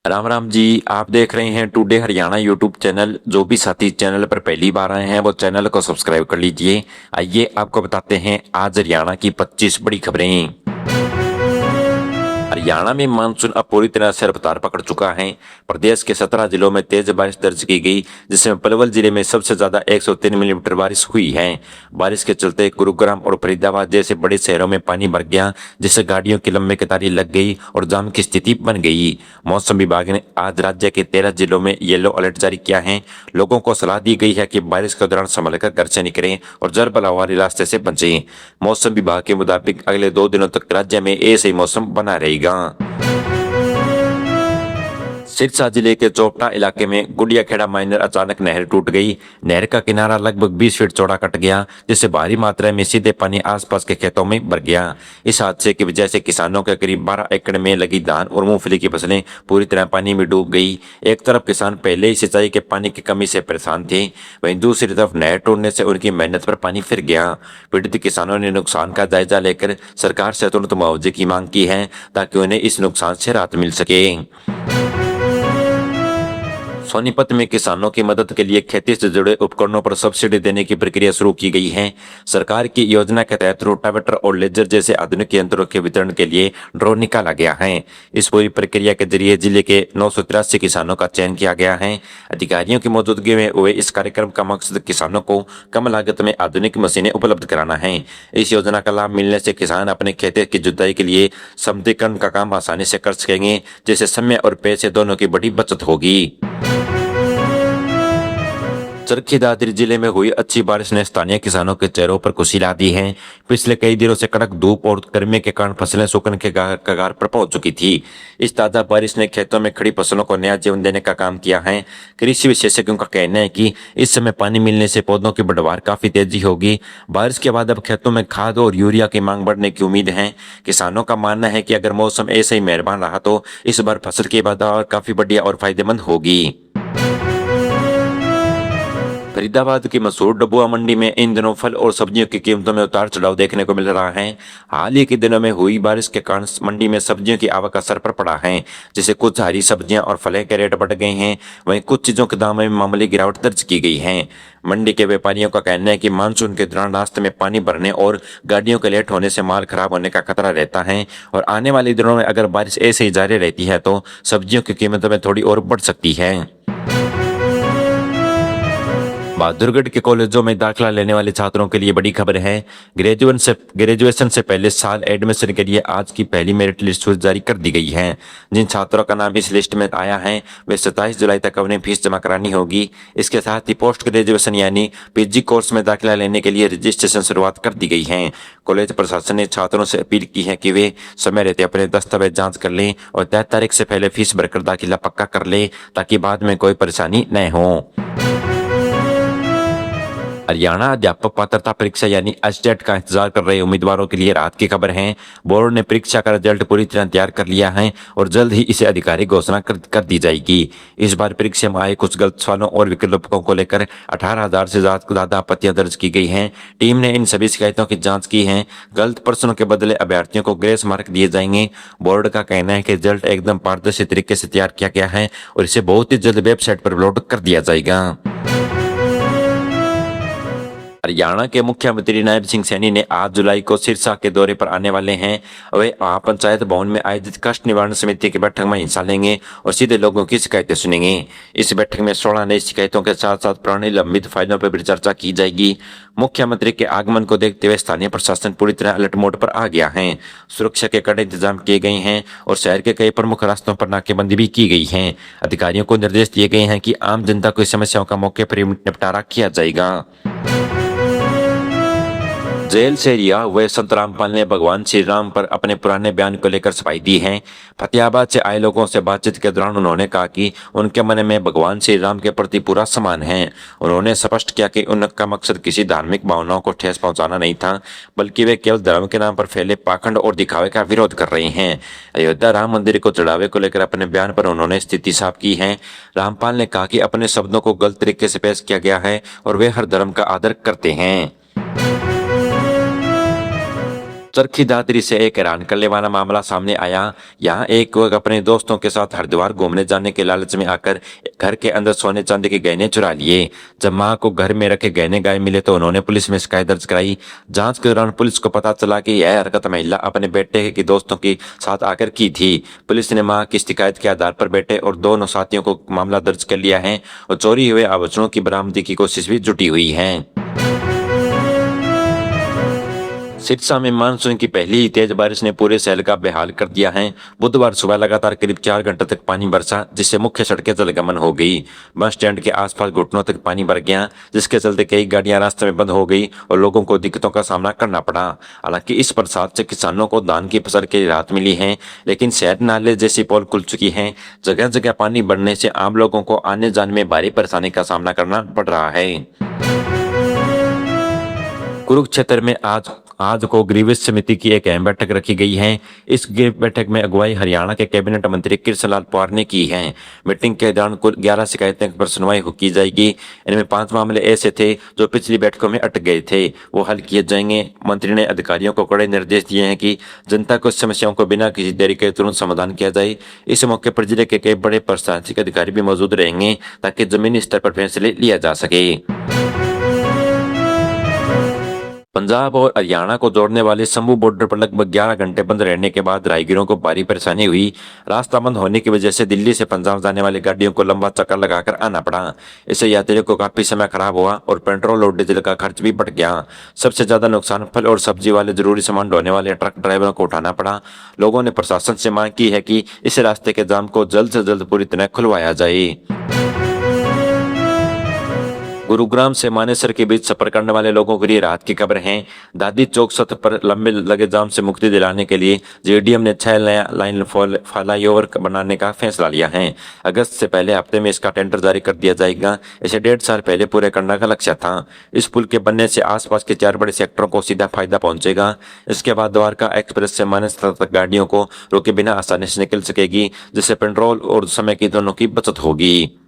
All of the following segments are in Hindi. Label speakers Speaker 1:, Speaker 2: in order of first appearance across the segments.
Speaker 1: राम राम जी। आप देख रहे हैं टुडे हरियाणा यूट्यूब चैनल। जो भी साथी चैनल पर पहली बार आए हैं वो चैनल को सब्सक्राइब कर लीजिए। आइए आपको बताते हैं आज हरियाणा की 25 बड़ी खबरें। हरियाणा में मानसून अब पूरी तरह से रफ्तार पकड़ चुका है। प्रदेश के 17 जिलों में तेज बारिश दर्ज की गई, जिसमें पलवल जिले में सबसे ज्यादा 103 मिलीमीटर बारिश हुई है। बारिश के चलते गुरुग्राम और फरीदाबाद जैसे बड़े शहरों में पानी भर गया, जिससे गाड़ियों की लंबी कतारें लग गई और जाम की स्थिति बन गई। मौसम विभाग ने आज राज्य के 13 जिलों में येलो अलर्ट जारी किया है। लोगों को सलाह दी गई है कि बारिश के दौरान संभल कर घर से निकलें और जल भराव वाले रास्ते से बचें। मौसम विभाग के मुताबिक अगले 2 दिनों तक राज्य में ऐसे ही मौसम बना रहेगा। सिरसा जिले के चोपटा इलाके में गुडियाखेड़ा माइनर अचानक नहर टूट गई। नहर का किनारा लगभग 20 फीट चौड़ा कट गया, जिससे भारी मात्रा में सीधे पानी आसपास के खेतों में भर गया। इस हादसे की वजह से किसानों के करीब 12 एकड़ में लगी धान और मूंगफली की फसलें पूरी तरह पानी में डूब गई। एक तरफ किसान पहले ही सिंचाई के पानी की कमी से परेशान थे, वहीं दूसरी तरफ नहर टूटने से उनकी मेहनत पर पानी फिर गया। पीड़ित किसानों ने नुकसान का जायजा लेकर सरकार से तुरंत मुआवजे की मांग की है, ताकि उन्हें इस नुकसान से राहत मिल सके। सोनीपत में किसानों की मदद के लिए खेती से जुड़े उपकरणों पर सब्सिडी देने की प्रक्रिया शुरू की गई है। सरकार की योजना के तहत रोटावेटर और लेजर जैसे आधुनिक यंत्रों के वितरण के लिए ड्रॉ निकाला गया है। इस पूरी प्रक्रिया के जरिए जिले के 983 किसानों का चयन किया गया है। अधिकारियों की मौजूदगी में हुए इस कार्यक्रम का मकसद किसानों को कम लागत में आधुनिक मशीनें उपलब्ध कराना है। इस योजना का लाभ मिलने से किसान अपने खेत की जुताई के लिए समतलीकरण का काम आसानी से कर सकेंगे, जिससे समय और पैसे दोनों की बड़ी बचत होगी। चरखी दादरी जिले में हुई अच्छी बारिश ने स्थानीय किसानों के चेहरों पर खुशी ला दी है। पिछले कई दिनों से कड़क धूप और गर्मी के कारण फसलें सूखने के कगार पर पहुंच चुकी थी। इस ताजा बारिश ने खेतों में खड़ी फसलों को नया जीवन देने का काम किया है। कृषि विशेषज्ञों का कहना है कि इस समय पानी मिलने से पौधों की बढ़वार काफी तेजी होगी। बारिश के बाद अब खेतों में खाद और यूरिया की मांग बढ़ने की उम्मीद है। किसानों का मानना है कि अगर मौसम ऐसे ही मेहरबान रहा तो इस बार फसल की पैदावार काफी बढ़िया और फायदेमंद होगी। फरीदाबाद की मशहूर डबुआ मंडी में इन दिनों फल और सब्जियों की कीमतों में उतार चढ़ाव देखने को मिल रहा है। हाल ही के दिनों में हुई बारिश के कारण मंडी में सब्जियों की आवक असर पर पड़ा है, जिससे कुछ हरी सब्जियां और फलें के रेट बढ़ गए हैं। वहीं कुछ चीजों के दामों में मामूली गिरावट दर्ज की गई है। मंडी के व्यापारियों का कहना है कि मानसून के दौरान रास्ते में पानी भरने और गाड़ियों के लेट होने से माल खराब होने का खतरा रहता है, और आने वाले दिनों में अगर बारिश ऐसे ही जारी रहती है तो सब्जियों की कीमतों में थोड़ी और बढ़ सकती है। बहादुरगढ़ के कॉलेजों में दाखिला लेने वाले छात्रों के लिए बड़ी खबर है। ग्रेजुएशन से पहले साल एडमिशन के लिए आज की पहली मेरिट लिस्ट जारी कर दी गई है। जिन छात्रों का नाम इस लिस्ट में आया है वे 27 जुलाई तक अपनी फीस जमा करानी होगी। इसके साथ ही पोस्ट ग्रेजुएशन यानी पीजी कोर्स में दाखिला लेने के लिए रजिस्ट्रेशन शुरुआत कर दी गई है। कॉलेज प्रशासन ने छात्रों से अपील की है कि वे समय रहते अपने दस्तावेज जाँच कर लें और तय तारीख से पहले फीस भरकर दाखिला पक्का कर लें, ताकि बाद में कोई परेशानी न हो। हरियाणा अध्यापक पात्रता परीक्षा यानी एचटेट का इंतजार कर रहे उम्मीदवारों के लिए राहत की खबर है। बोर्ड ने परीक्षा का रिजल्ट पूरी तरह तैयार कर लिया है और जल्द ही इसे आधिकारिक घोषणा कर दी जाएगी। इस बार परीक्षा में आए कुछ गलत सवालों और विकल्पों को लेकर 18,000 से ज्यादा आपत्तियां दर्ज की गई हैं। टीम ने इन सभी शिकायतों की जांच की है। गलत प्रश्नों के बदले अभ्यर्थियों को ग्रेस मार्क दिए जाएंगे। बोर्ड का कहना है कि रिजल्ट एकदम पारदर्शी तरीके से तैयार किया गया है और इसे बहुत ही जल्द वेबसाइट पर अपलोड कर दिया जाएगा। हरियाणा के मुख्यमंत्री नायब सिंह सैनी ने 8 जुलाई को सिरसा के दौरे पर आने वाले हैं। वे पंचायत भवन में आयोजित कष्ट निवारण समिति की बैठक में हिस्सा लेंगे और सीधे लोगों की शिकायतें सुनेंगे। इस बैठक में 16 नई शिकायतों के साथ साथ पुरानी लंबित फाइलों पर भी चर्चा की जाएगी। मुख्यमंत्री के आगमन को देखते हुए स्थानीय प्रशासन पूरी तरह अलर्ट मोड पर आ गया है। सुरक्षा के कड़े इंतजाम किए गए हैं और शहर के कई प्रमुख रास्तों पर नाकेबंदी भी की गई है। अधिकारियों को निर्देश दिए गए हैं कि आम जनता की समस्याओं का मौके पर निपटारा किया जाएगा। जेल से रिहा हुए संत रामपाल ने भगवान श्री राम पर अपने पुराने बयान को लेकर सफाई दी है। फतेहाबाद से आए लोगों से बातचीत के दौरान उन्होंने कहा कि उनके मन में भगवान श्री राम के प्रति पूरा सम्मान है। उन्होंने स्पष्ट किया कि उनका मकसद किसी धार्मिक भावनाओं को ठेस पहुंचाना नहीं था, बल्कि वे केवल धर्म के नाम पर फैले पाखंड और दिखावे का विरोध कर रहे हैं। अयोध्या राम मंदिर को चढ़ावे को लेकर अपने बयान पर उन्होंने स्थिति साफ की है। रामपाल ने कहा कि अपने शब्दों को गलत तरीके से पेश किया गया है और वे हर धर्म का आदर करते हैं। चरखी दादरी से एक हैरान करने वाला मामला सामने आया। यहाँ एक युवक अपने दोस्तों के साथ हरिद्वार घूमने जाने के लालच में आकर घर के अंदर सोने चांदी के गहने चुरा लिए। जब मां को घर में रखे गहने गायब मिले तो उन्होंने पुलिस में शिकायत दर्ज कराई। जांच के दौरान पुलिस को पता चला कि यह हरकत महिला अपने बेटे के दोस्तों के साथ आकर की थी। पुलिस ने मां की शिकायत के आधार पर बेटे और दोनों साथियों को मामला दर्ज कर लिया है और चोरी हुए आभूषणों की बरामदगी की कोशिश भी जुटी हुई है। सिरसा में मानसून की पहली ही तेज बारिश ने पूरे शहर का बेहाल कर दिया है। बुधवार सुबह लगातार करीब 4 घंटे तक पानी बरसा, जिससे मुख्य सड़कें जलगमन हो गई। बस स्टैंड के आसपास घुटनों तक पानी भर गया, जिसके चलते कई गाड़ियां रास्ते में बंद हो गई और लोगों को दिक्कतों का सामना करना पड़ा। हालांकि इस बरसात से किसानों को धान की फसल के लिए राहत मिली है, लेकिन शहर नाले जैसी पोल खुल चुकी है। जगह जगह पानी बढ़ने से आम लोगों को आने जाने में भारी परेशानी का सामना करना पड़ रहा है। कुरुक्षेत्र में आज को ग्रीवेज समिति की एक अहम बैठक रखी गई है। इस बैठक में अगुवाई हरियाणा के कैबिनेट मंत्री कृष्णलाल पवार ने की है। मीटिंग के दौरान कुल 11 शिकायतें पर सुनवाई की जाएगी। इनमें 5 मामले ऐसे थे जो पिछली बैठकों में अटक गए थे, वो हल किए जाएंगे। मंत्री ने अधिकारियों को कड़े निर्देश दिए हैं कि जनता को समस्याओं को बिना किसी देरी के तुरंत समाधान किया जाए। इस मौके पर जिले के कई बड़े प्रशासनिक अधिकारी भी मौजूद रहेंगे ताकि जमीनी स्तर पर फैसले लिया जा सके। पंजाब और हरियाणा को जोड़ने वाले शंभू बॉर्डर पर लगभग 11 घंटे बंद रहने के बाद राहगीरों को भारी परेशानी हुई। रास्ता बंद होने की वजह से दिल्ली से पंजाब जाने वाली गाड़ियों को लंबा चक्कर लगाकर आना पड़ा। इससे यात्रियों को काफी समय खराब हुआ और पेट्रोल और डीजल का खर्च भी बढ़ गया। सबसे ज्यादा नुकसान फल और सब्जी वाले जरूरी सामान ढोने वाले ट्रक ड्राइवरों को उठाना पड़ा। लोगों ने प्रशासन से मांग की है कि इस रास्ते के जाम को जल्द से जल्द पूरी तरह खुलवाया जाए। गुरुग्राम से मानेसर के बीच सफर करने वाले लोगों के लिए राहत की खबर है। दादी चौक सड़क पर लंबे लगे जाम से मुक्ति दिलाने के लिए जेडीएम ने 6 नया लाइन फ्लाईओवर बनाने का फैसला लिया है। अगस्त से पहले हफ्ते में इसका टेंडर जारी कर दिया जाएगा। इसे 1.5 साल पहले पूरे करने का लक्ष्य था। इस पुल के बनने से आसपास के 4 बड़े सेक्टरों को सीधा फायदा पहुंचेगा। इसके बाद द्वारका एक्सप्रेस से मानेसर तक गाड़ियों को रोके बिना आसानी से निकल सकेगी, जिससे पेट्रोल और समय की दोनों की बचत होगी।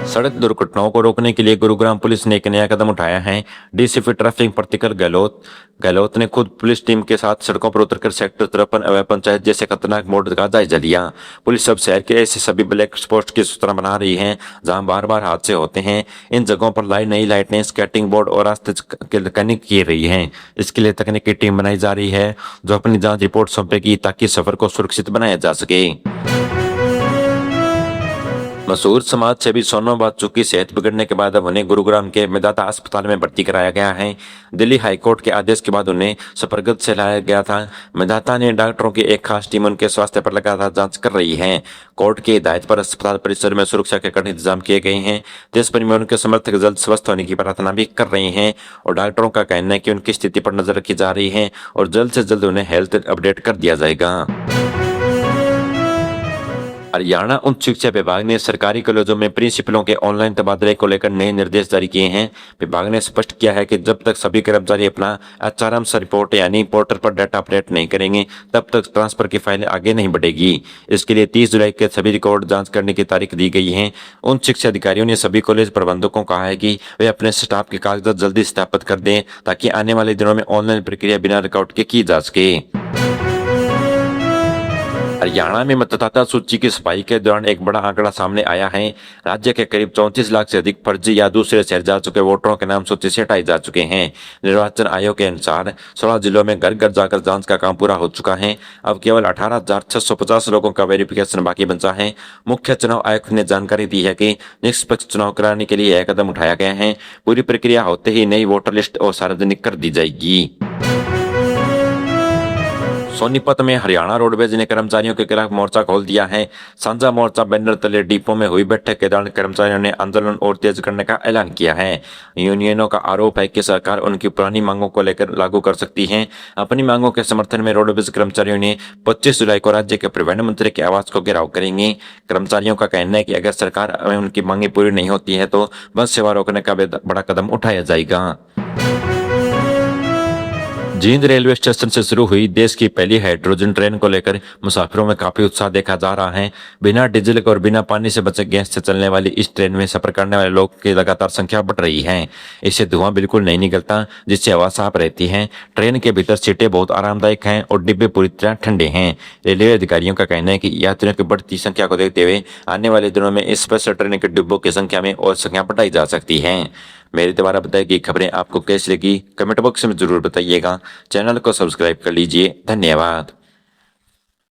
Speaker 1: सड़क दुर्घटनाओं को रोकने के लिए गुरुग्राम पुलिस ने एक नया कदम उठाया है। डीसीपी ट्रैफिक प्रतिकर गहलोत ने खुद पुलिस टीम के साथ सड़कों पर उतरकर सेक्टर 53 अवैध पंचायत जैसे खतरनाक मोड़ का जायजा लिया। पुलिस अब शहर के ऐसे सभी ब्लैक स्पॉट्स की सूचना बना रही है जहां बार बार हादसे होते हैं। इन जगहों पर नई लाइटें, स्केटिंग बोर्ड और रास्ते कनेक्ट की रही हैं। इसके लिए तकनीकी टीम बनाई जा रही है जो अपनी जांच रिपोर्ट सौंपेगी ताकि सफर को सुरक्षित बनाया जा सके। मशहूर समाज सेवी सोनम बाजू की सेहत बिगड़ने के बाद अब उन्हें गुरुग्राम के मेदाता अस्पताल में भर्ती कराया गया है। दिल्ली हाईकोर्ट के आदेश के बाद उन्हें सफरगत से लाया गया था। मेदाता ने डॉक्टरों की एक खास टीम उनके स्वास्थ्य पर लगातार जांच कर रही है। कोर्ट की हिदायत पर अस्पताल परिसर में सुरक्षा के कड़े इंतजाम किए गए हैं। देशभर में उनके समर्थक जल्द स्वस्थ होने की प्रार्थना भी कर रहे हैं और डॉक्टरों का कहना है कि उनकी स्थिति पर नजर रखी जा रही है और जल्द से जल्द उन्हें हेल्थ अपडेट कर दिया जाएगा। हरियाणा उच्च शिक्षा विभाग ने सरकारी कॉलेजों में प्रिंसिपलों के ऑनलाइन तबादले को लेकर नए निर्देश जारी किए हैं। विभाग ने स्पष्ट किया है कि जब तक सभी कर्मचारी अपना एचआरएम रिपोर्ट यानी पोर्टल पर डाटा अपडेट नहीं करेंगे तब तक ट्रांसफर की फाइलें आगे नहीं बढ़ेगी। इसके लिए 30 जुलाई के सभी रिकॉर्ड जांच करने की तारीख दी गई है। उन शिक्षा अधिकारियों ने सभी कॉलेज प्रबंधकों को कहा है कि वे अपने स्टाफ के कागजात जल्दी सत्यापित कर दें ताकि आने वाले दिनों में ऑनलाइन प्रक्रिया बिना रिकॉर्ड के की जा सके। हरियाणा में मतदाता सूची की सफाई के दौरान एक बड़ा आंकड़ा सामने आया है। राज्य के करीब 34 लाख से अधिक फर्जी या दूसरे शहर जा चुके वोटरों के नाम सूची से हटाए जा चुके हैं। निर्वाचन आयोग के अनुसार 16 जिलों में घर घर जाकर जांच का काम पूरा हो चुका है। अब केवल 18,650 लोगों का वेरिफिकेशन बाकी बचा है। मुख्य चुनाव आयुक्त ने जानकारी दी है कि निष्पक्ष चुनाव कराने के लिए यह कदम उठाया गया है। पूरी प्रक्रिया होते ही नई वोटर लिस्ट और सार्वजनिक कर दी जाएगी। सोनीपत में हरियाणा रोडवेज ने कर्मचारियों के खिलाफ मोर्चा खोल दिया है। साझा मोर्चा बैनर तले डिपो में हुई बैठक के दौरान कर्मचारियों ने आंदोलन और तेज करने का ऐलान किया है। यूनियनों का आरोप है कि सरकार उनकी पुरानी मांगों को लेकर लागू कर सकती है। अपनी मांगों के समर्थन में रोडवेज कर्मचारियों ने 25 जुलाई को राज्य के परिवहन मंत्री के आवास को घेराव करेंगे। कर्मचारियों का कहना है कि अगर सरकार में उनकी मांगे पूरी नहीं होती है तो बस सेवा रोकने का बड़ा कदम उठाया जाएगा। जींद रेलवे स्टेशन से शुरू हुई देश की पहली हाइड्रोजन ट्रेन को लेकर मुसाफिरों में काफी उत्साह देखा जा रहा है। बिना डीजल और बिना पानी से बचे गैस से चलने वाली इस ट्रेन में सफर करने वाले लोगों की लगातार संख्या बढ़ रही है। इससे धुआं बिल्कुल नहीं निकलता, जिससे हवा साफ रहती है। ट्रेन के भीतर सीटें बहुत आरामदायक हैं और डिब्बे पूरी तरह ठंडे हैं। रेलवे अधिकारियों का कहना है कि यात्रियों की बढ़ती संख्या को देखते हुए आने वाले दिनों में इस स्पेशल ट्रेन के डिब्बों की संख्या में और संख्या बढ़ाई जा सकती है। मेरे द्वारा बताई गई खबरें आपको कैसी लगी, कमेंट बॉक्स में जरूर बताइएगा। चैनल को सब्सक्राइब कर लीजिए। धन्यवाद।